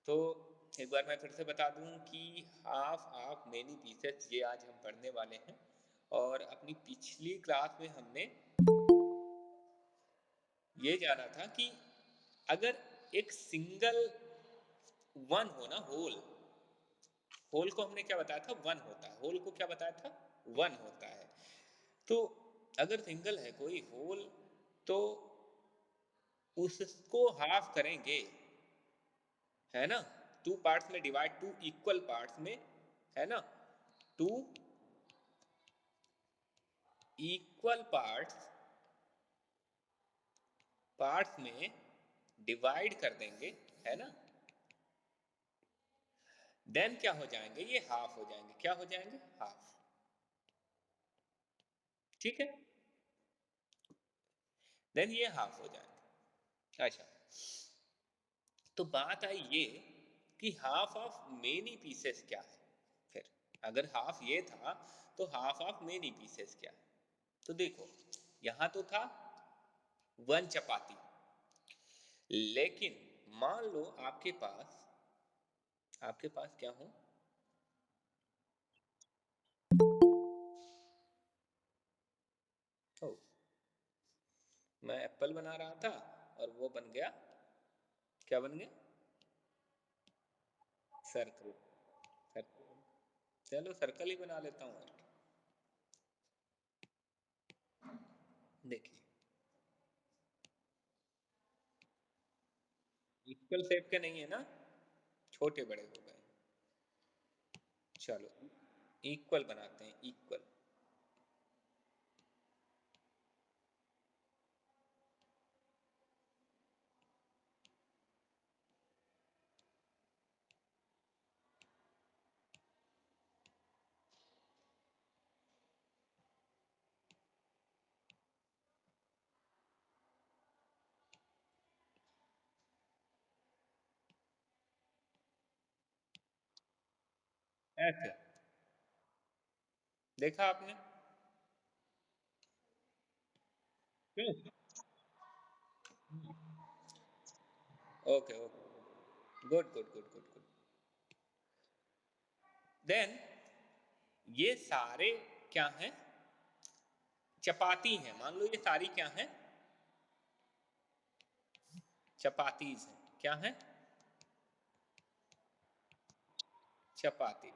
तो एक बार मैं फिर से बता दूं कि हाफ ऑफ मेनी पीसेस ये आज हम पढ़ने वाले हैं। और अपनी पिछली क्लास में हमने ये जाना था कि अगर एक सिंगल वन हो ना, होल, होल को हमने क्या बताया था, वन होता है। होल को क्या बताया था, वन होता है। तो अगर सिंगल है कोई होल, तो उसको हाफ करेंगे, है ना, टू पार्ट्स में डिवाइड, टू इक्वल पार्ट्स में, है ना, टू इक्वल पार्ट्स पार्ट्स में डिवाइड कर देंगे, है ना। देन क्या हो जाएंगे, ये हाफ हो जाएंगे। क्या हो जाएंगे, हाफ। ठीक है, देन ये हाफ हो जाएंगे। अच्छा, तो बात आई ये कि हाफ ऑफ मेनी पीसेस क्या है। फिर अगर हाफ ये था, तो हाफ ऑफ मेनी पीसेस क्या है। तो देखो, यहां तो था वन चपाती, लेकिन मान लो आपके पास क्या हो, ओ, मैं एप्पल बना रहा था और वो बन गया, क्या बन गया, सर्कल। सर्कल, चलो सर्कल ही बना लेता हूँ। और देखिए, इक्वल शेप के नहीं है ना, छोटे बड़े हो गए। चलो इक्वल बनाते हैं, इक्वल। ऐसे देखा आपने, क्यों। Okay okay, good good good good good. Then ये सारे क्या हैं, चपाती हैं। मान लो ये सारी क्या हैं, चपातीज हैं। क्या हैं, चपाती।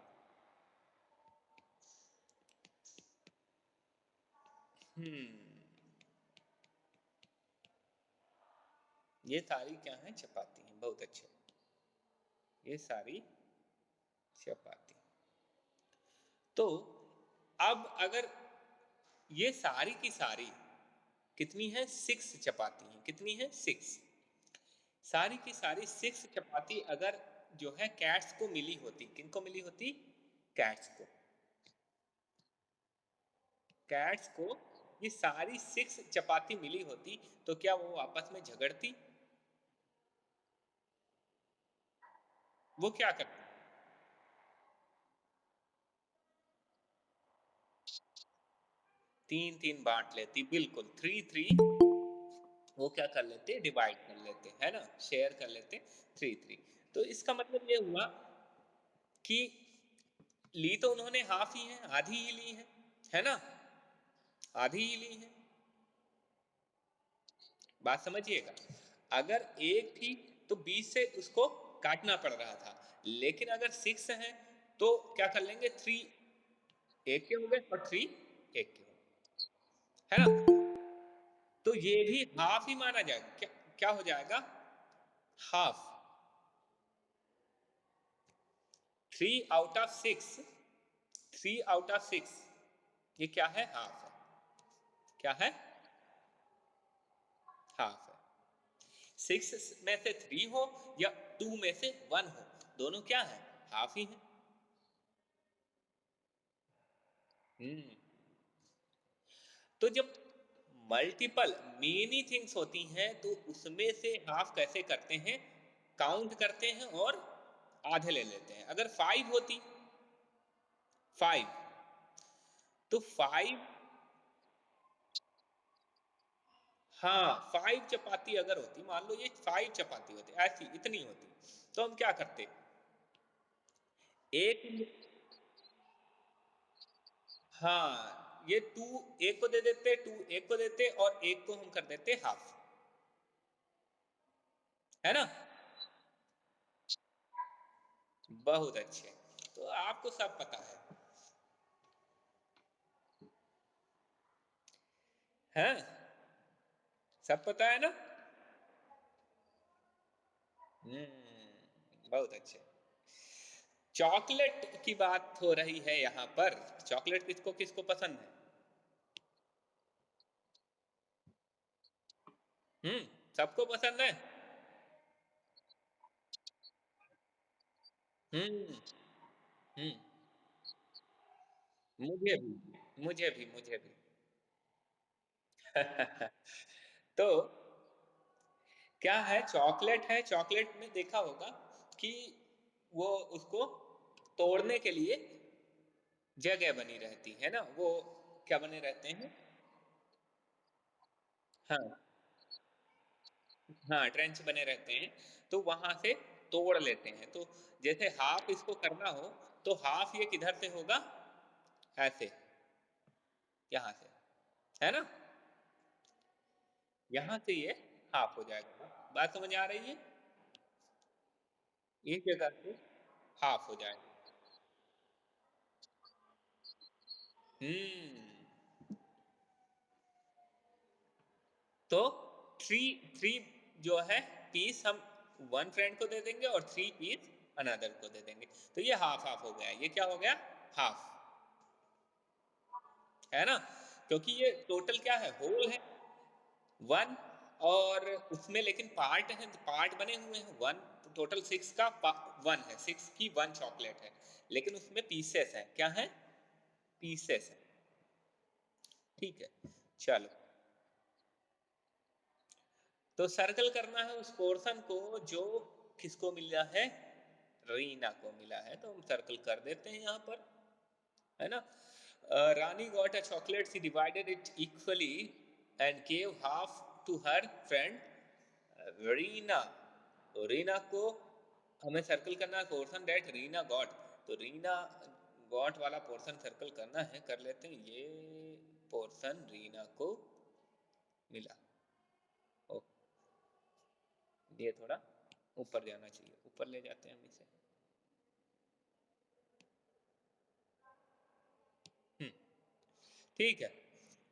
ये सारी क्या हैं, चपाती हैं। बहुत अच्छे, ये सारी चपाती। तो अब अगर ये सारी की सारी कितनी है, सिक्स चपाती हैं। कितनी है, सिक्स। सारी की सारी सिक्स चपाती अगर जो है कैट्स को मिली होती, किनको मिली होती, कैट्स को। कैट्स को ये सारी सिक्स चपाती मिली होती, तो क्या वो आपस में झगड़ती, वो क्या करती, तीन तीन बांट लेती, बिल्कुल, थ्री थ्री। वो क्या कर लेते, डिवाइड कर लेते, है ना, शेयर कर लेते, थ्री थ्री। तो इसका मतलब ये हुआ कि ली तो उन्होंने हाफ ही है, आधी ही ली है ना, आधी ही ली है। बात समझिएगा, अगर एक थी तो 20 से उसको काटना पड़ रहा था, लेकिन अगर सिक्स है तो क्या कर लेंगे, थ्री एक के हो गए और थ्री एक के हो गए, है ना। तो ये भी हाफ ही माना जाएगा। क्या क्या हो जाएगा, half. Three out of six, three out of six, ये क्या है, हाफ है। क्या है, हाफ है। सिक्स में से थ्री हो या टू में से वन हो, दोनों क्या है, हाफ ही है। हम्म तो जब मल्टीपल मेनी थिंग्स होती हैं, तो उसमें से हाफ कैसे करते हैं, काउंट करते हैं और आधे ले लेते हैं। अगर फाइव होती, फाइव, तो फाइव, हाँ, फाइव चपाती अगर होती, मान लो ये फाइव चपाती होती, ऐसी इतनी होती, तो हम क्या करते, एक, हाँ ये टू एक को दे देते, टू एक को देते और एक को हम कर देते हाफ, है ना। बहुत अच्छे, तो आपको सब पता है सब पता है ना। बहुत अच्छे। चॉकलेट की बात हो रही है यहाँ पर, चॉकलेट किसको किसको पसंद है। हम्म सबको पसंद है। हम्म हम्म मुझे भी, मुझे भी तो क्या है, चॉकलेट है, चॉकलेट में देखा होगा कि वो उसको तोड़ने के लिए जगह बनी रहती है ना, वो क्या बने रहते हैं। हाँ हाँ ट्रेंच बने रहते हैं, तो वहां से तोड़ लेते हैं। तो जैसे हाफ इसको करना हो, तो हाफ ये किधर से होगा, ऐसे, यहाँ से, है ना, यहाँ से ये हाफ हो जाएगा। बात समझ आ रही है, इस जगह से हाफ हो जाएगा। हम्म तो थ्री थ्री जो है पीस हम वन फ्रेंड को दे देंगे और थ्री पीस अनदर को दे देंगे, तो ये हाफ हाफ हो गया, ये क्या हो गया, हाफ, है ना, क्योंकि ये टोटल क्या है, होल है वन, और उसमें लेकिन पार्ट है, पार्ट बने हुए हैं वन, तो टोटल सिक्स का वन है, सिक्स की वन चॉकलेट है, लेकिन उसमें पीसेस है, क्या है, पीसेस है। ठीक है, चलो, तो सर्कल करना है उस पोर्शन को जो किसको मिला है, रीना को मिला है, तो हम सर्कल कर देते हैं यहाँ पर, है ना। Rani got a chocolate, she divided it equally and gave half to her friend Reena. तो रीना को हमें सर्कल करना है पोर्शन दैट रीना गॉट, तो रीना गॉट वाला पोर्शन सर्कल करना है, कर लेते हैं, ये पोर्शन रीना को मिला। ओ, ये थोड़ा ऊपर जाना चाहिए, ऊपर ले जाते हैं हम इसे। हम्म ठीक है,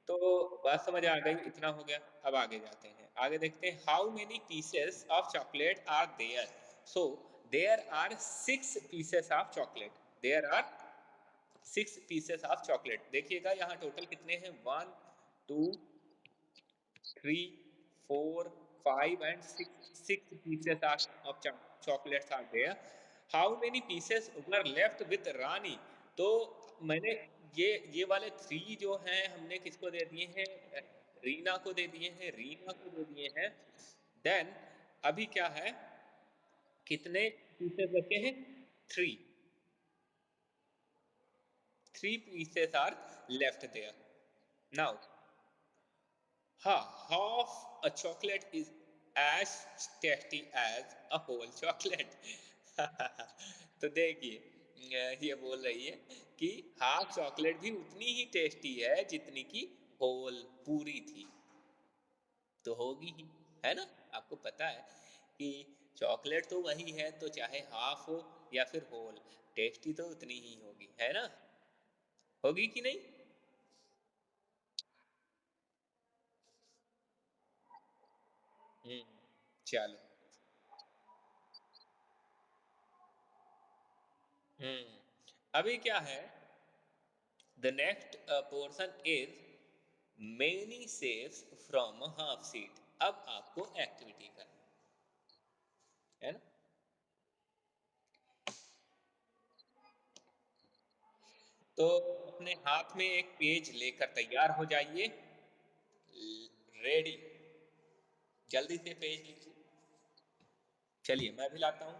तो बात समझ आ गई, इतना हो गया। अब आगे जाते हैं, आगे देखते हैं, how many pieces of chocolate are there. So there are six pieces of chocolate, there are six pieces of chocolate. देखिएगा यहाँ टोटल कितने हैं, one two three four five and six, six pieces of chocolates are there. How many pieces were left with Rani. तो मैंने ये वाले three जो हैं हमने किसको दे दिए हैं, रीना को दे दिए हैं, रीना को दे दिए हैं। देन अभी क्या है, कितने पीसेस बचे हैं, three, three pieces are left there now. हाँ, half a chocolate is as tasty as a whole chocolate। तो देखिए ये बोल रही है कि हाफ चॉकलेट भी उतनी ही टेस्टी है जितनी की होल पूरी थी, तो होगी ही, है ना। आपको पता है कि चॉकलेट तो वही है, तो चाहे हाफ हो या फिर होल, टेस्टी तो उतनी ही होगी, है ना, होगी कि नहीं। हम्म चलो, अभी क्या है, the next portion is many saves from a half seat। अब आपको एक्टिविटी करनी है ना, तो अपने हाथ में एक पेज लेकर तैयार हो जाइए, रेडी, जल्दी से पेज लीजिए। चलिए मैं भी लाता हूँ।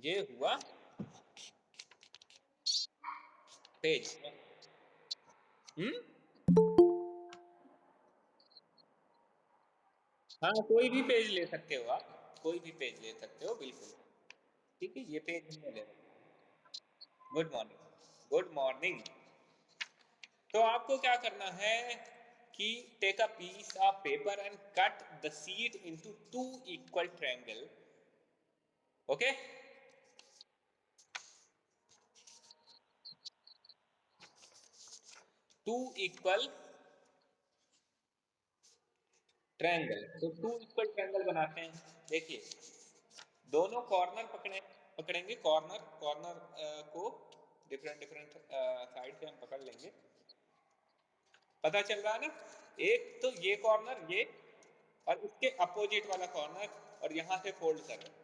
ये हुआ पेज। हाँ, कोई भी पेज ले सकते हो आप, कोई भी पेज ले सकते हो, बिल्कुल। ठीक है, ये पेज हमने ले रखा। Good morning, good morning. तो आपको क्या करना है कि take a piece of paper and cut the sheet into 2 equal triangle. Okay, 2 equal triangle. तो 2 इक्वल ट्रायंगल बनाते हैं। देखिए, दोनों कॉर्नर पकड़ेंगे, कॉर्नर कॉर्नर को डिफरेंट डिफरेंट साइड से हम पकड़ लेंगे। पता चल रहा है ना? एक तो ये कॉर्नर, ये, और इसके अपोजिट वाला कॉर्नर, और यहां से फोल्ड कर रहे हैं।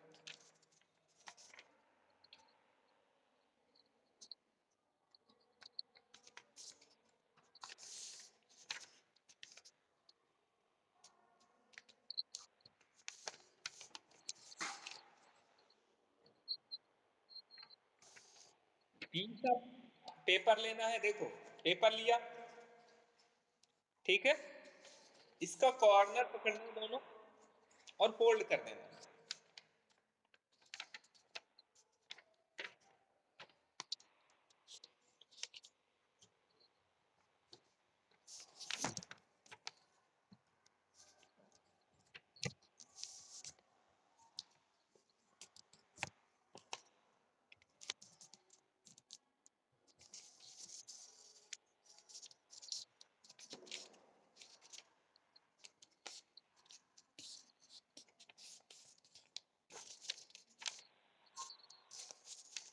पीस ऑफ पेपर लेना है, देखो, पेपर लिया, ठीक है, इसका कॉर्नर पकड़ना दोनों और फोल्ड कर देना।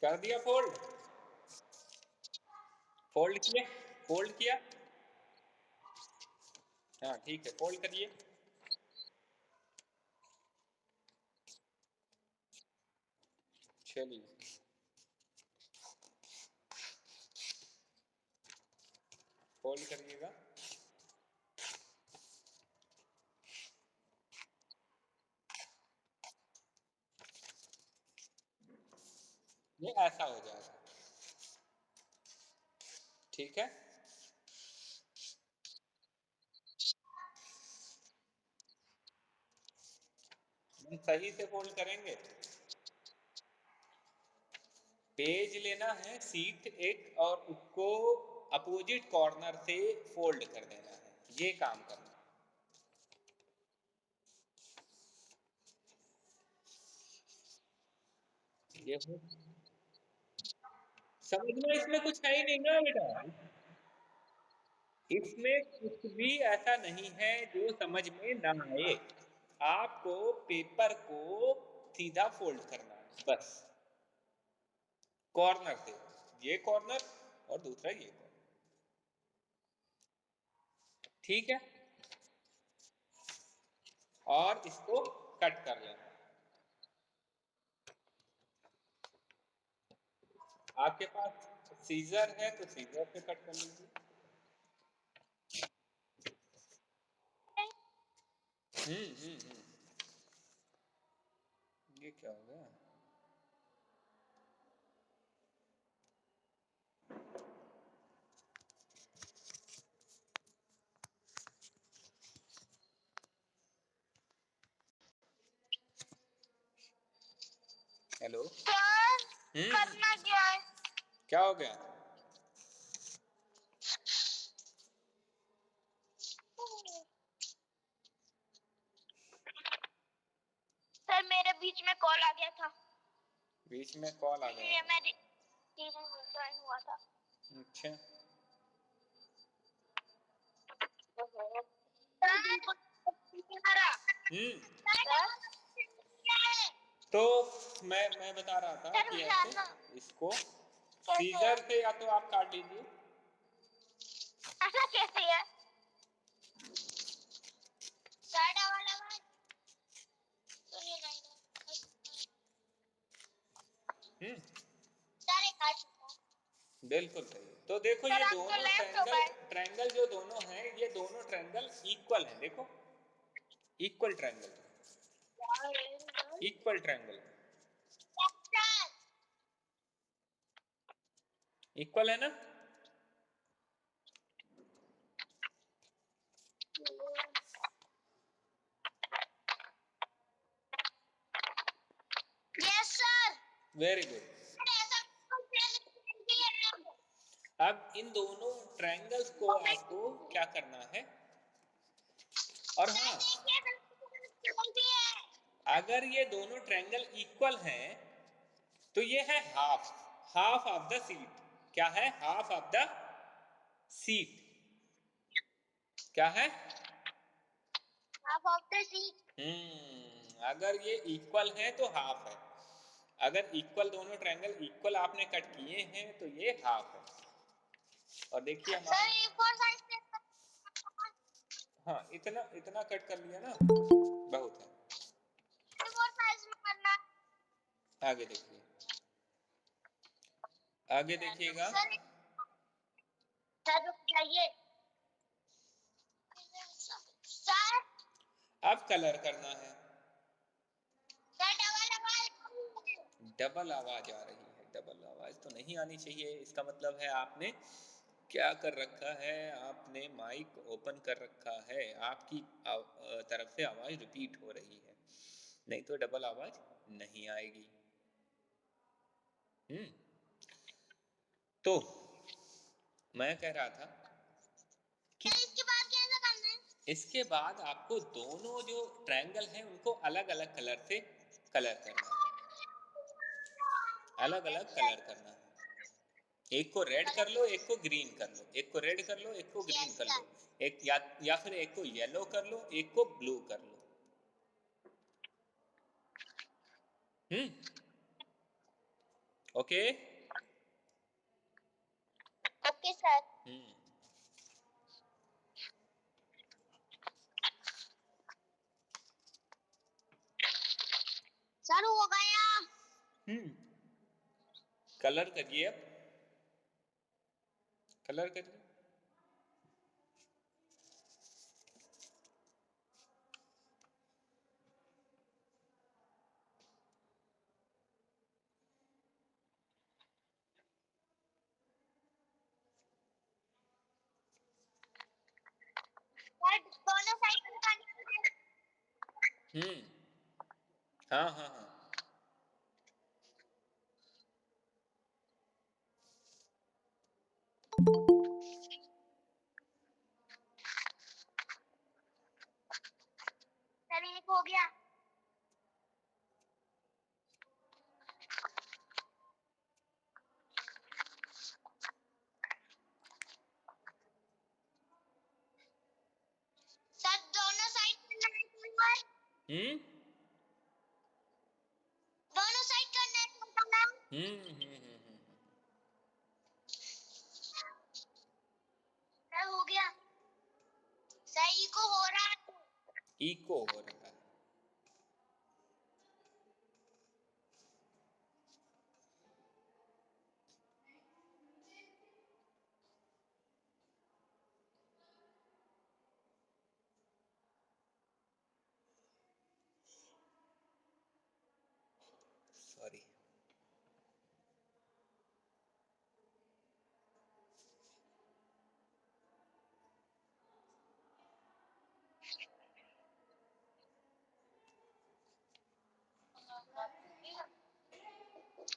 कर दिया फोल्ड, फोल्ड किया, फोल्ड किया। हाँ ठीक है, फोल्ड करिए। चलिए, फोल्ड करिएगा। ये ऐसा हो जाएगा, ठीक है। हम सही से फोल्ड करेंगे। पेज लेना है, सीट एक, और उसको अपोजिट कॉर्नर से फोल्ड कर देना है, ये काम करना है। ये समझना, इसमें कुछ है ही नहीं ना बेटा, इसमें कुछ भी ऐसा नहीं है जो समझ में ना आए। आपको पेपर को सीधा फोल्ड करना है बस, कॉर्नर से, ये कॉर्नर और दूसरा ये कॉर्नर, ठीक है, और इसको कट कर लेना। आपके पास सीजर है तो सीजर से कट कर लीजिए। ये क्या हो गया? हेलो सर, करना क्या है? क्या हो गया? सर मेरे बीच में कॉल आ गया था। बीच में कॉल आ गया? मेरी ज्वाइन हुआ था। अच्छा, तो मैं बता रहा था कि ऐसे इसको सीजर से या तो आप काट लीजिए। ऐसा कैसे है? बिल्कुल सही। तो देखो, ये दोनों ट्रायंगल जो दोनों हैं, ये दोनों ट्रायंगल इक्वल हैं। देखो, equal triangle. Equal triangle equal है ना? Yes sir. Very good. अब इन दोनों ट्रायंगल्स को आपको क्या करना है? और हाँ, अगर ये दोनों ट्रायंगल इक्वल हैं तो ये है हाफ ऑफ द सीट। क्या है? Half of the seat. क्या है? Half of the seat. अगर ये इक्वल है तो हाफ है। अगर इक्वल दोनों ट्रायंगल इक्वल आपने कट किए हैं तो ये हाफ है। और देखिए हमारा, हाँ, इतना कट कर लिया ना, बहुत है। आगे देखिए, आगे देखिएगा। अब कलर करना है। डबल आवाज आ रही है। डबल आवाज तो नहीं आनी चाहिए। इसका मतलब है आपने क्या कर रखा है? आपने माइक ओपन कर रखा है। आपकी तरफ से आवाज रिपीट हो रही है, नहीं तो डबल आवाज नहीं आएगी। तो मैं कह रहा था कि इसके बाद आपको दोनों जो ट्रायंगल हैं उनको अलग अलग कलर से कलर करना है। अलग अलग कलर करना है। एक को रेड कर लो, एक को ग्रीन कर लो। एक को रेड कर लो, एक को ग्रीन कर लो। एक या फिर एक को येलो कर लो, एक को ब्लू कर लो। Okay okay sir. सर हो गया। कलर करिए। अब कलर करिए। दोनों साइड में पानी। हाँ हाँ हाँ। सर एक हो गया। सर दोनों साइड दोनों साइड करना है। सर हो गया। सही को हो रहा है। इको हो रहा है। सॉरी।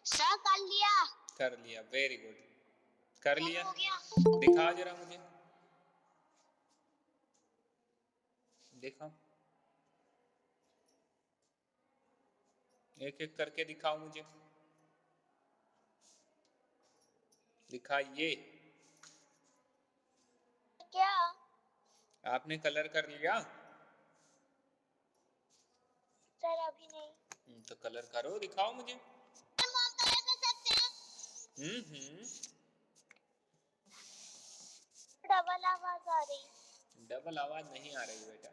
सर कर लिया। कर लिया। Very good. कर लिया। हो गया। दिखा जरा मुझे। दिखाओ, एक एक करके दिखाओ मुझे। दिखाइए। क्या? आपने कलर कर लिया? सर अभी नहीं। तो कलर करो, दिखाओ मुझे। डबल आवाज आ रही। डबल आवाज नहीं आ रही बेटा।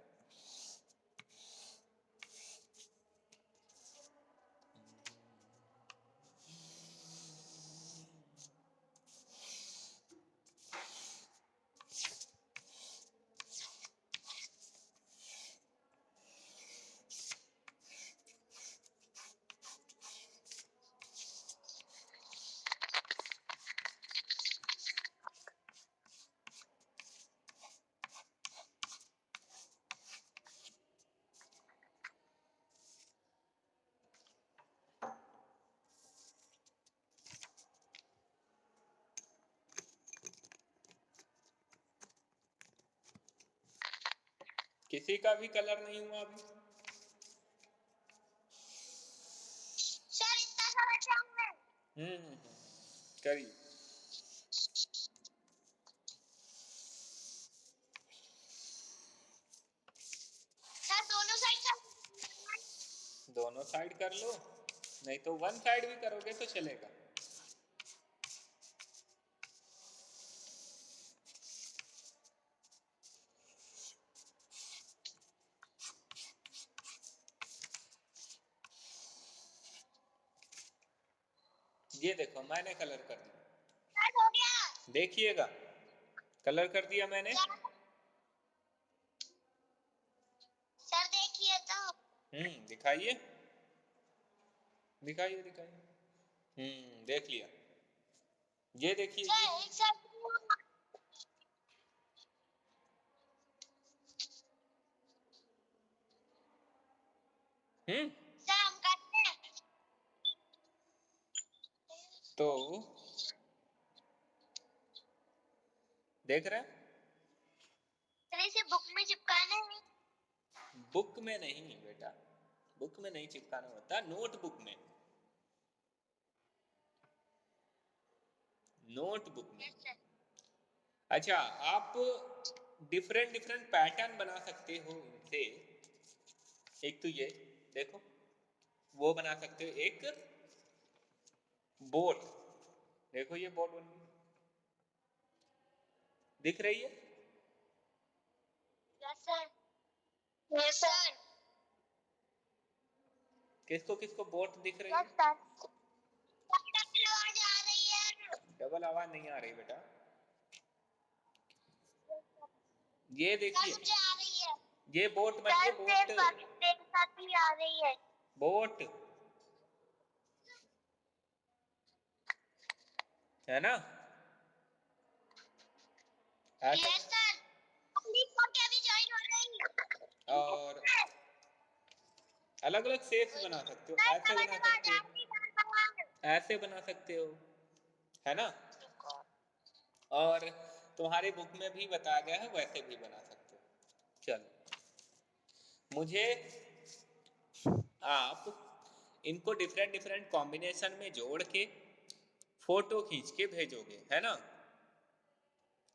किसी का भी कलर नहीं हुआ अभी? सर इतना सा बचा हुआ है। करिए। सर दोनों साइड का दोनों साइड कर लो, नहीं तो वन साइड भी करोगे तो चलेगा। ये देखो मैंने कलर कर दिया, सर हो गया। देखिएगा कलर कर दिया मैंने। सर देखिए तो। दिखाइए दिखाइए दिखाइए। देख लिया, ये देखिए सर ये। एक साइड सर हम करते हैं। तो देख रहे हैं, सर इसे बुक में चिपकाना है। बुक में नहीं बेटा, बुक में नहीं चिपकाना होता, नोटबुक में, नोटबुक में। Yes sir. अच्छा, आप डिफरेंट डिफरेंट पैटर्न बना सकते हो इनसे। एक तो ये देखो, वो बना सकते हो, एक बोट, देखो ये बोट बन गई, दिख रही है? Yes sir. Yes sir. किसको किसको बोट दिख रही यस है? सर। डबल आवाज आ रही है। डबल आवाज नहीं आ रही बेटा, ये सर देखिए, मुझे आ रही है। ये बोट बन सर गई, मेरे बोट, साथ भी आ रही है। बोट है ना? ऐसे। Yes sir. क्या भी ज्वाइन हो रही। और अलग अलग शेप्स बना सकते हो, सर ऐसे डबल बना आवाज सकते आ हो, रही है। ऐसे बना सकते हो, है ना? और तुम्हारे बुक में भी बताया गया है, वैसे भी बना सकते हो। चलो, मुझे आप इनको डिफरेंट डिफरेंट कॉम्बिनेशन में जोड़ के फोटो खींच के भेजोगे, है ना?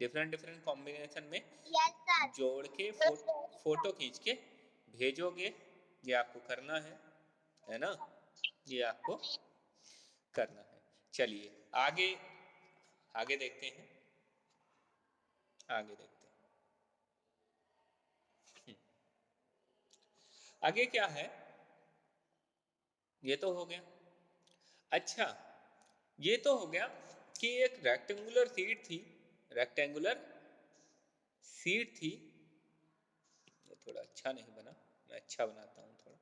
डिफरेंट डिफरेंट कॉम्बिनेशन में यस सर। जोड़ के फोटो खींच के भेजोगे, ये आपको करना है ना? ये आपको करना है। चलिए आगे, आगे देखते हैं, आगे देखते हैं। आगे क्या है, ये तो हो गया। अच्छा, ये तो हो गया कि एक रेक्टेंगुलर शीट थी, रेक्टेंगुलर शीट थी। ये थोड़ा अच्छा नहीं बना, मैं अच्छा बनाता हूँ थोड़ा।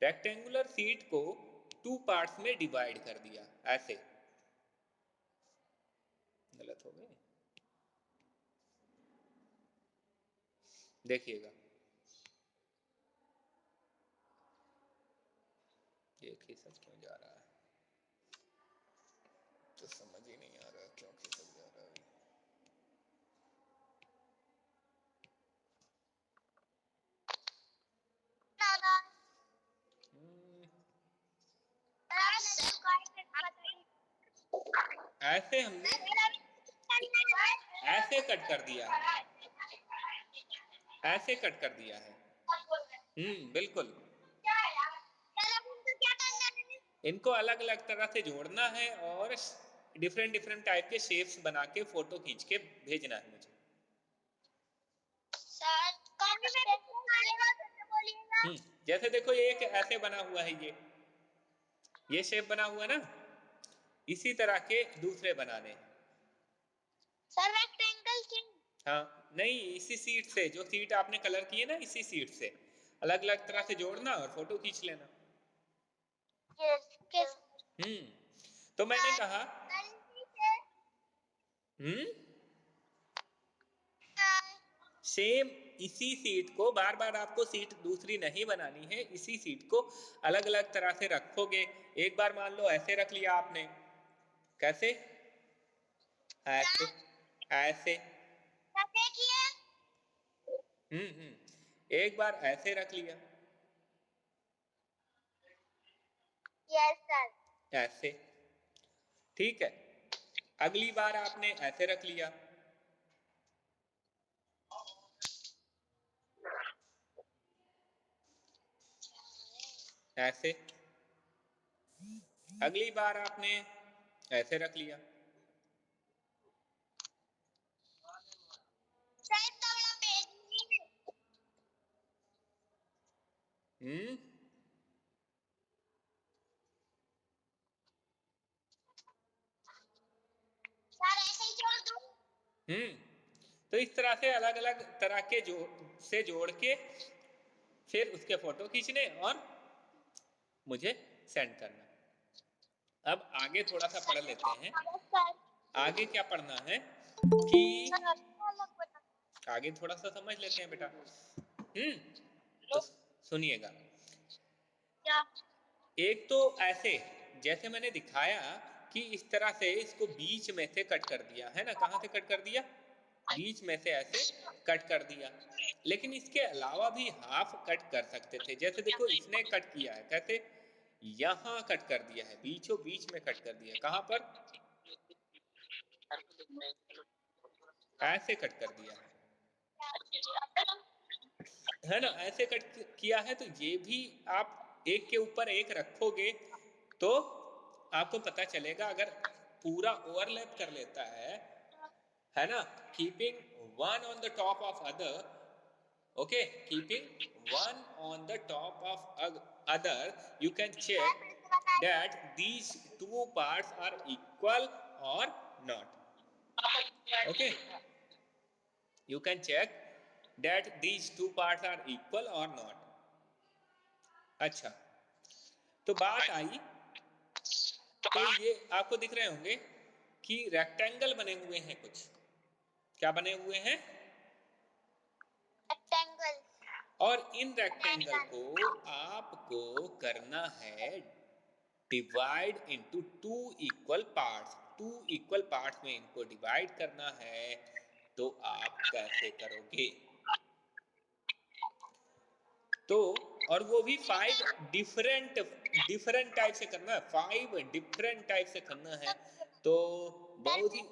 रेक्टेंगुलर शीट को टू पार्ट्स में डिवाइड कर दिया, ऐसे। गलत हो गए, देखिएगा, ये खिसक क्यों जा रहा है, तो समझ ही नहीं आ रहा क्यों खिसक जा रहा है। ऐसे हमने ऐसे कट कर दिया है, ऐसे कट कर दिया है। बिल्कुल, इनको अलग अलग तरह से जोड़ना है और डिफरेंट डिफरेंट टाइप के शेप्स बना के फोटो खींच के भेजना है मुझे। जैसे देखो, ये एक ऐसे बना हुआ है, ये शेप बना हुआ ना, इसी तरह के दूसरे बनाने हैं। सर रेक्टेंगल की। हाँ, नहीं, इसी सीट से, जो सीट आपने कलर की है ना, इसी सीट से अलग अलग तरह से जोड़ना और फोटो खींच लेना। यस। तो मैंने कहा, सेम इसी सीट को बार बार आपको सीट दूसरी नहीं बनानी है, इसी सीट को अलग अलग तरह से रखोगे। एक बार मान लो ऐसे रख लिया आपने, कैसे? ऐसे, ऐसे। कैसे किया? एक बार ऐसे रख लिया, यस सर। ऐसे, ठीक है। अगली बार आपने ऐसे रख लिया, ऐसे। अगली बार आपने ऐसे रख लिया। सर इतना बड़ा पेज नहीं है। सर ऐसे ही छोड़ दूं? तो इस तरह से अलग अलग तरह के जोड़ के फिर उसके फोटो खींचने और मुझे सेंड करना। अब आगे थोड़ा सा पढ़ लेते हैं। आगे क्या पढ़ना है कि आगे थोड़ा सा समझ लेते हैं बेटा। तो सुनिएगा। एक तो ऐसे जैसे मैंने दिखाया कि इस तरह से इसको बीच में से कट कर दिया है ना। कहां से कट कर दिया? बीच में से ऐसे कट कर दिया। लेकिन इसके अलावा भी हाफ कट कर सकते थे। जैसे देखो इसने कट किया है, कैसे? यहां कट कर दिया है, बीचों बीच में कट कर दिया। कहां पर? ऐसे कट कर दिया है ना। ऐसे कट किया है। तो ये भी आप एक के ऊपर एक रखोगे तो आपको पता चलेगा। अगर पूरा ओवरलैप कर लेता है ना, keeping one on the top of other, okay, keeping one on the top of other, you can check that these two parts are equal or not. Okay, you can check that these two parts are equal or not. अच्छा, तो बात आई, तो ये आपको दिख रहे होंगे कि रेक्टेंगल बने हुए हैं कुछ। क्या बने हुए हैं? रेक्टेंगल। और इन रेक्टेंगल को आपको करना है divide into two equal parts. Two equal parts में इनको डिवाइड करना है। तो आप कैसे करोगे? तो और वो भी 5 डिफरेंट टाइप से करना है। 5 डिफरेंट टाइप से करना है। तो बहुत ही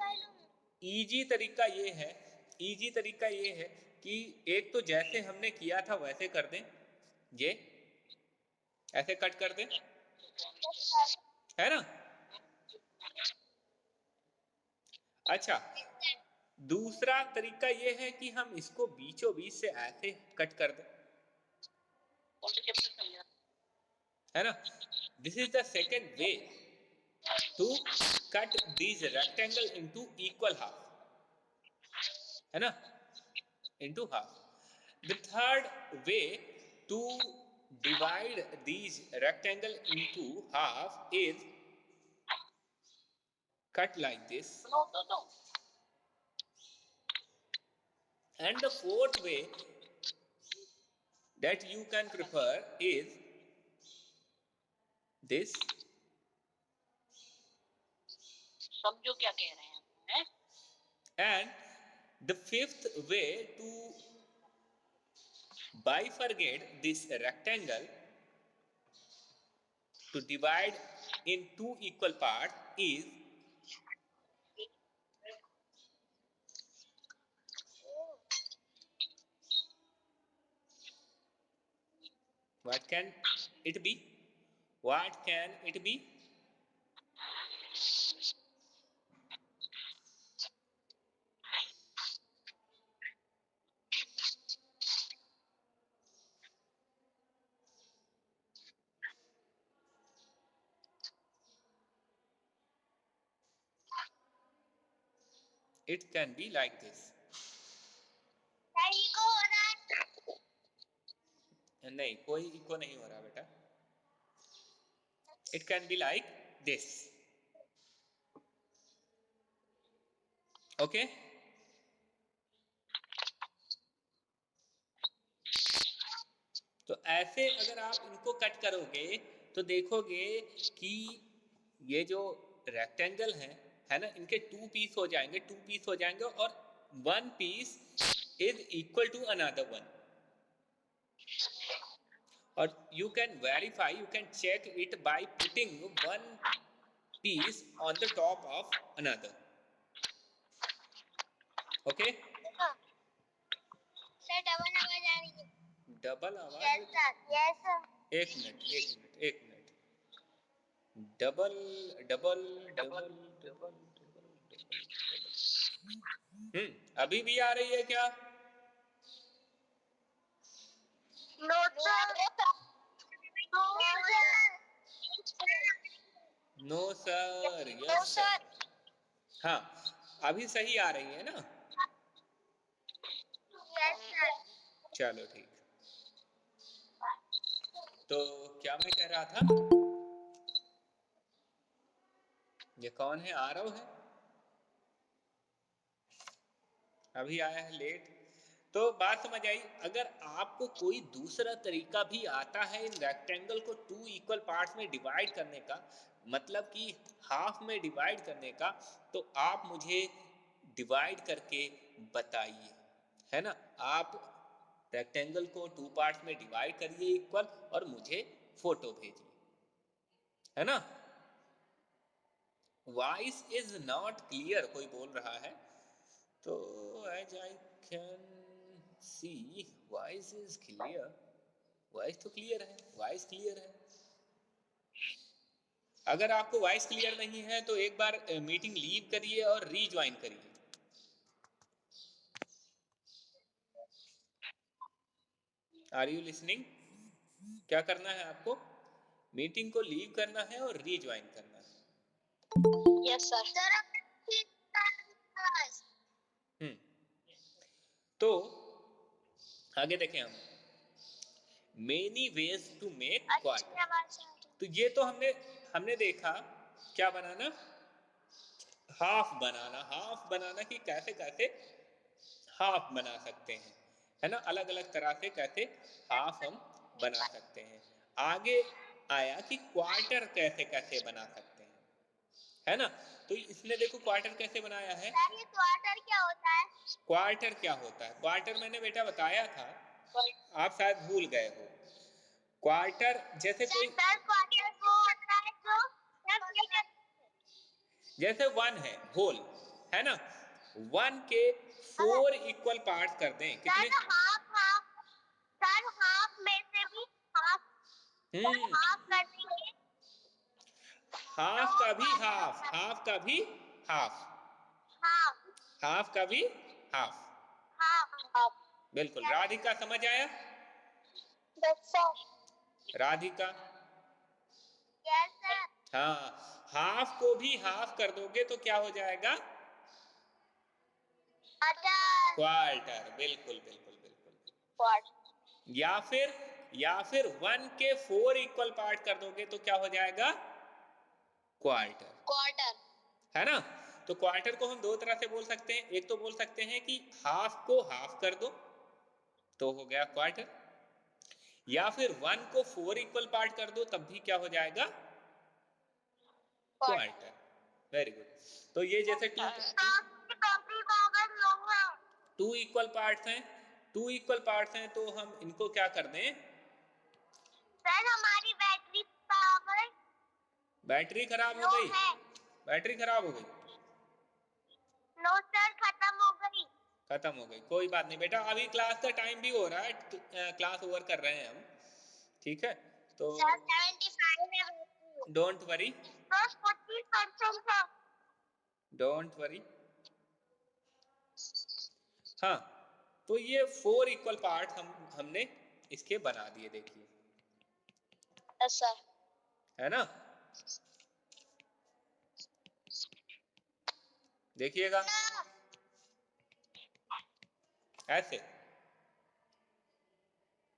इजी तरीका ये है, इजी तरीका ये है कि एक तो जैसे हमने किया था वैसे कर दें, ये ऐसे कट कर दें, है ना। अच्छा, दूसरा तरीका ये है कि हम इसको बीचों बीच से ऐसे कट कर दें, है ना। This is the second way to cut these rectangle into equal half, है ना, into half. The third way to divide these rectangle into half is cut like this. And the fourth way that you can prefer is this. समझो क्या कह रहे हैं? And the fifth way to bifurcate this rectangle to divide in two equal parts is what can it be? What can it be? It can be like this. Echo हो रहा है? नहीं, कोई इको नहीं हो रहा बेटा। It can be like this. Okay? तो ऐसे अगर आप इनको कट करोगे तो देखोगे कि ये जो रेक्टेंगल है ना, इनके 2 पीस हो जाएंगे, 2 पीस हो जाएंगे और 1 piece is equal to another one. और you can verify, you can check it by putting one piece on the top of another. Okay? Sir double आवाज आ रही है। डबल आवाज? Yes sir, yes sir. एक मिनट एक minute एक minute. Double double double double अभी भी आ रही है क्या? No sir, no sir, yes sir. हाँ, अभी सही आ रही है ना? Yes sir. चलो ठीक। तो क्या मैं कह रहा था, ये कौन है? आरव है, अभी आया है लेट। तो बात समझ आई। अगर आपको कोई दूसरा तरीका भी आता है इन रेक्टेंगल को 2 इक्वल पार्ट्स में डिवाइड करने का, मतलब कि हाफ में डिवाइड करने का, तो आप मुझे डिवाइड करके बताइए, है ना। आप रेक्टेंगल को 2 पार्ट्स में डिवाइड करिए इक्वल और मुझे फोटो भेजिए, है ना। वॉइस इज नॉट क्लियर कोई बोल रहा है, तो as I can see voice is clear. Voice तो क्लियर है, वॉइस क्लियर है। अगर आपको वॉइस क्लियर नहीं है तो एक बार मीटिंग लीव करिए और रीज्वाइन करिए। Are you listening? क्या करना है आपको? मीटिंग को लीव करना है और रीज्वाइन करना है। Yes sir. तो आगे देखें हम, many ways to make quarter. तो ये तो हमने देखा क्या बनाना, हाफ बनाना। हाफ बनाना कि कैसे कैसे हाफ बना सकते हैं, है ना। अलग अलग तरह से कैसे हाफ हम बना सकते हैं। आगे आया कि क्वार्टर कैसे कैसे बना सकते हैं, है ना। तो इसने देखो क्वार्टर कैसे बनाया है। ये क्वार्टर क्या होता है? क्वार्टर क्या होता है? क्वार्टर मैंने बेटा बताया था, आप शायद भूल गए हो। क्वार्टर जैसे कोई, क्वार्टर वो होता है जो जैसे 1 है होल, है ना। 1 के 4 इक्वल पार्ट्स कर दें, कितने? हाफ हाफ सर, हाफ में से भी हाफ हाफ कर देंगे। हाफ का भी हाफ, हाफ का भी हाफ, हाफ हाफ का भी हाफ। हाफ बिल्कुल। राधिका समझ आया? Yes sir. Radhika? Yes sir. हाँ, हाफ को भी हाफ कर दोगे तो क्या हो जाएगा? क्वार्टर। बिल्कुल बिल्कुल बिल्कुल। क्वार्टर। या फिर 1 के 4 इक्वल पार्ट कर दोगे तो क्या हो जाएगा? क्वार्टर। क्वार्टर, है ना। तो क्वार्टर को हम 2 तरह से बोल सकते हैं। एक तो बोल सकते हैं कि हाफ को हाफ कर दो तो हो गया क्वार्टर, या फिर 1 को 4 इक्वल पार्ट कर दो तब भी क्या हो जाएगा? क्वार्टर। Very good. तो ये जैसे 2 इक्वल पार्ट्स हैं, 2 इक्वल पार्ट्स हैं, तो हम इनको क्या कर दें? सर हमारी बैटरी पावर बैटरी खराब हो गई? बैटरी खराब हो गई? नो सर, खत्म हो गई। खत्म हो गई, कोई बात नहीं बेटा, अभी क्लास का टाइम भी हो रहा है, क्लास ओवर कर रहे हैं हम, ठीक है। तो 75 है। डोंट वरी, 40% है। Don't worry. हाँ, तो ये 4 इक्वल पार्ट हमने इसके बना दिए, देखिए। Yes sir. है ना। देखिएगा ऐसे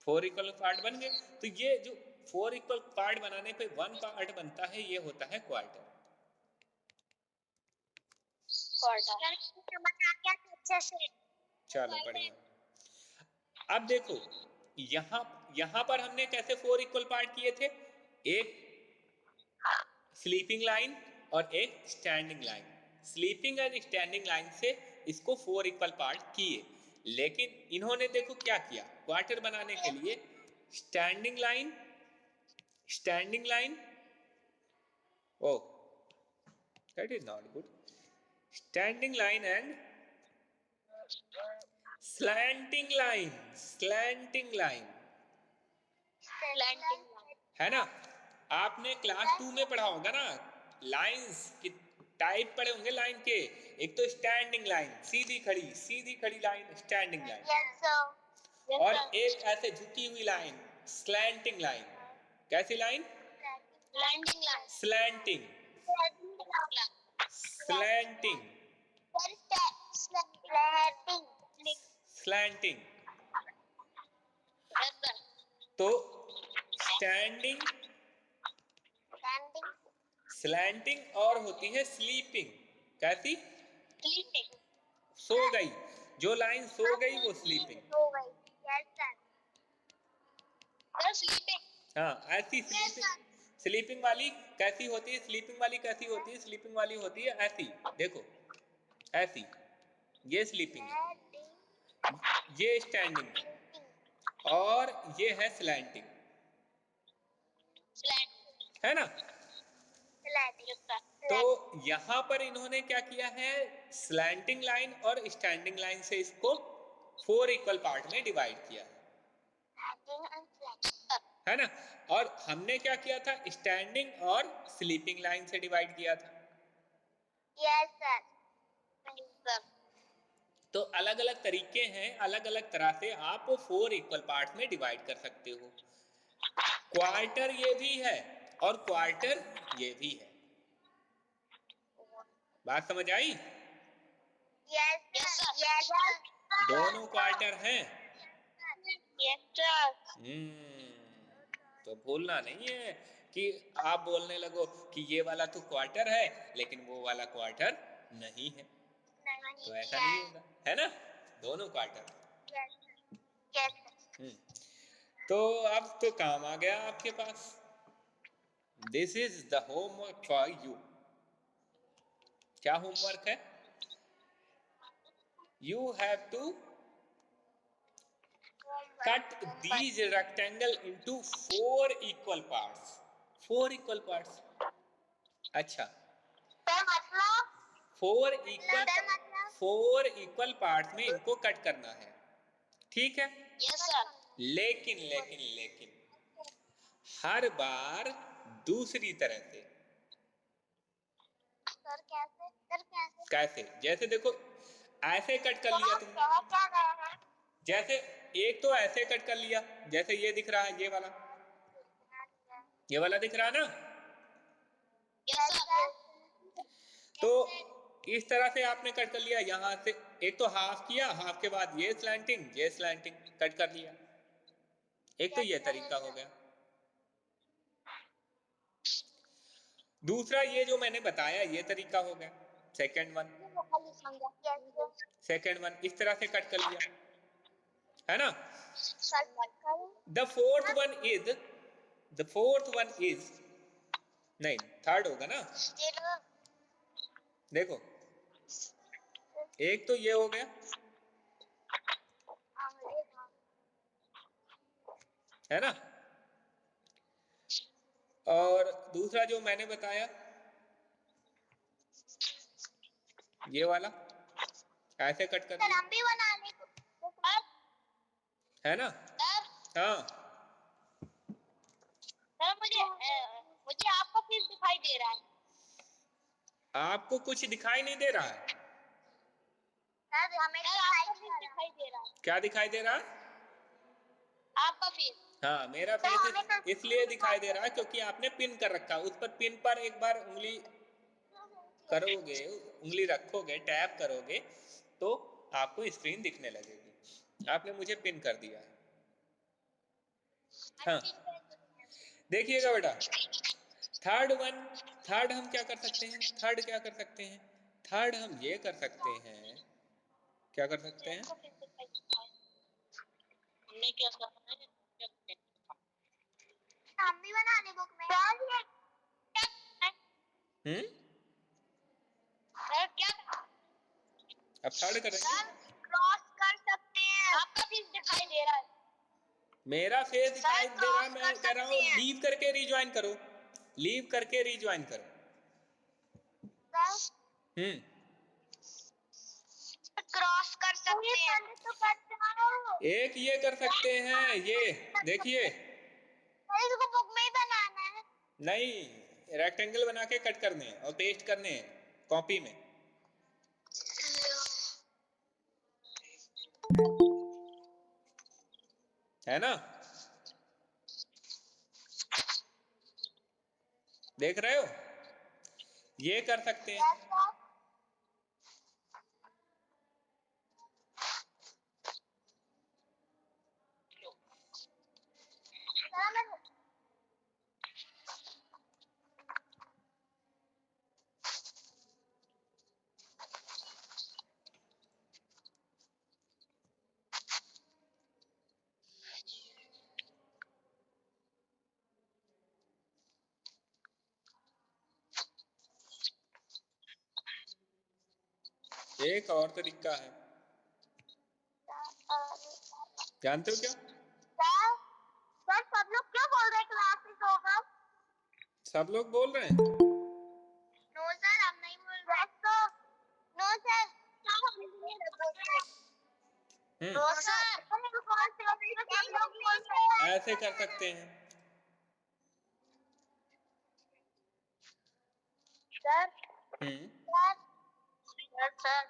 4 इक्वल पार्ट बन गए। तो ये जो 4 इक्वल पार्ट बनाने पे 1 पार्ट बनता है, ये होता है क्वार्टर। चलो बढ़िया। अब देखो यहां पर हमने कैसे 4 इक्वल पार्ट किए थे, एक स्लीपिंग लाइन और एक standing line, sleeping and standing line से इसको 4 इक्वल पार्ट किए, लेकिन इन्होंने देखो क्या किया, क्वार्टर बनाने के लिए standing line, oh that is not good, standing line and slanting line Slanting line. है ना। आपने क्लास 2 में पढ़ा होगा ना, लाइंस की टाइप पढ़े होंगे लाइन के, एक तो स्टैंडिंग लाइन सीधी खड़ी line standing line, Yes, sir. Yes, और sir. एक ऐसे झुकी हुई लाइन स्लैंटिंग लाइन। कैसी line? Slanting line. Slanting Slanting. Slanting. Yes, sir. तो स्टैंडिंग, स्लैंटिंग और होती है स्लीपिंग। कैसी? Sleeping. सो गई, जो लाइन सो गई वो sleeping. Yes, sir. Sir, sleeping. हाँ, ऐसी स्लीपिंग वाली कैसी होती है? स्लीपिंग वाली कैसी होती है? स्लीपिंग वाली होती है ऐसी, देखो ऐसी, ये स्लीपिंग है, ये स्टैंडिंग है, और ये है स्लैंटिंग, Slanting. है ना। Yes, sir. तो यहाँ पर इन्होंने क्या किया है, स्लैंटिंग लाइन और स्टैंडिंग लाइन से इसको 4 इक्वल पार्ट में डिवाइड किया है ना। और हमने क्या किया था, स्टैंडिंग और स्लीपिंग लाइन से डिवाइड किया था। Yes, sir. Yes, sir. तो अलग अलग तरीके हैं, अलग अलग तरह से आप 4 इक्वल पार्ट में डिवाइड कर सकते हो। क्वार्टर ये भी है और क्वार्टर ये भी है। बात समझ आई? Yes, Yes, sir. sir. Yes, sir. दोनों क्वार्टर हैं। Yes, sir. तो भूलना नहीं है कि आप बोलने लगो कि ये वाला तो क्वार्टर है लेकिन वो वाला क्वार्टर नहीं है, तो ऐसा नहीं होगा, है ना। दोनों quarter. Yes, sir. Yes, sir. तो अब तो काम आ गया आपके पास। This is the homework for you. क्या होमवर्क है? You have to cut these rectangle into 4 equal parts. 4 equal parts. अच्छा, Sir, मतलब 4 equal parts में इनको कट करना है, ठीक है। Yes, sir. लेकिन हर बार दूसरी तरह से। सर कैसे? सर कैसे? कैसे? जैसे देखो ऐसे कट कर लिया तुमने, क्या गया है? जैसे एक तो ऐसे कट कर लिया, जैसे ये दिख रहा है, ये वाला दिख रहा है ना। Yes, sir. तो इस तरह से आपने कट कर लिया, यहाँ से एक तो हाफ किया, हाफ के बाद ये स्लैंटिंग कट कर लिया। एक तो ये तरीका हो गया। दूसरा ये जो मैंने बताया ये तरीका हो गया, सेकंड वन इस तरह से कट कर लिया, है ना। द फोर्थ वन इज नहीं, थर्ड होगा ना। देखो एक तो ये हो गया, है ना, और दूसरा जो मैंने बताया ये वाला ऐसे कट कर दिया, है ना। हाँ, सर मुझे आपका फीस दिखाई दे रहा है। आपको कुछ दिखाई नहीं दे रहा है? सर हमें आपका फीस दिखाई दे रहा है। क्या दिखाई दे रहा है? आपका फीस। हाँ, मेरा फेस इसलिए दिखाई दे रहा है क्योंकि आपने पिन कर रखा है। उस पर पिन पर एक बार उंगली करोगे, उंगली रखोगे, टैप करोगे तो आपको स्क्रीन दिखने लगेगी। आपने मुझे पिन कर दिया है। हाँ, देखिएगा बेटा, थर्ड हम क्या कर सकते हैं? थर्ड हम ये कर सकते हैं, क्या कर सकते हैं? हम भी बना ले बुक में। सर अब थर्ड करेंगे। सर क्रॉस कर सकते हैं। आपका फेस दिखाई दे रहा है। मेरा फेस दिखाई दे रहा है, क्रॉस मैं कर कह रहा हूँ सकते हैं। लीव करके रिज्वाइन करो, लीव करके रिज्वाइन करो। सर क्रॉस कर सकते हैं। तो करता हूँ। एक ये कर सकते हैं, ये देखिए, सर इसको बुक में ही बनाना है। नहीं रेक्टेंगल बना के कट करने हैं और पेस्ट करने हैं कॉपी में। है ना, देख रहे हो, ये कर सकते हैं। एक और तरीका है, जानते हो क्या? सर सब लोग क्यों बोल रहे हैं क्लासेस होगा? सब लोग बोल रहे हैं। नो सर हम नहीं बोल रहे। तो नो सर नो सर ऐसे कर सकते हैं सर। सर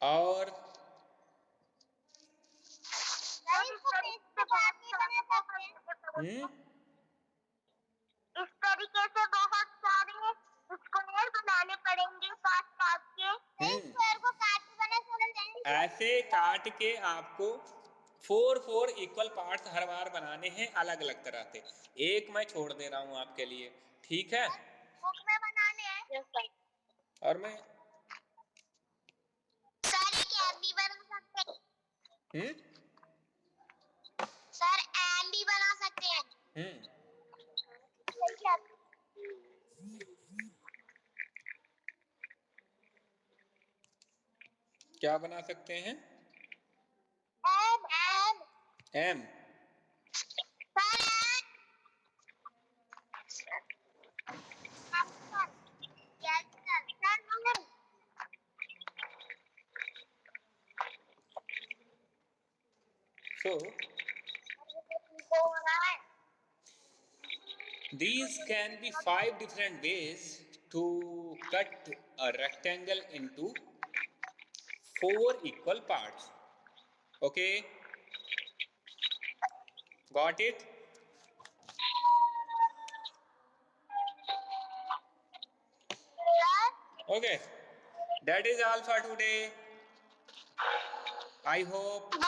और इस तरीके से बहुत सारे स्क्वायर बनाने पड़ेंगे काट काट के। स्क्वायर को काट के बना सकते हैं। ऐसे काट के आपको 4 इक्वल पार्ट्स हर बार बनाने हैं अलग अलग तरह से। एक मैं छोड़ दे रहा हूँ आपके लिए, ठीक है? बुक में बनाने हैं। और मैं सर एम भी बना सकते हैं। हम्म सर एम भी बना सकते हैं। क्या बना सकते हैं? Hmm hmm. So these can be 5 different ways to cut a rectangle into 4 equal parts. Okay, got it? Okay, that is all for today. I hope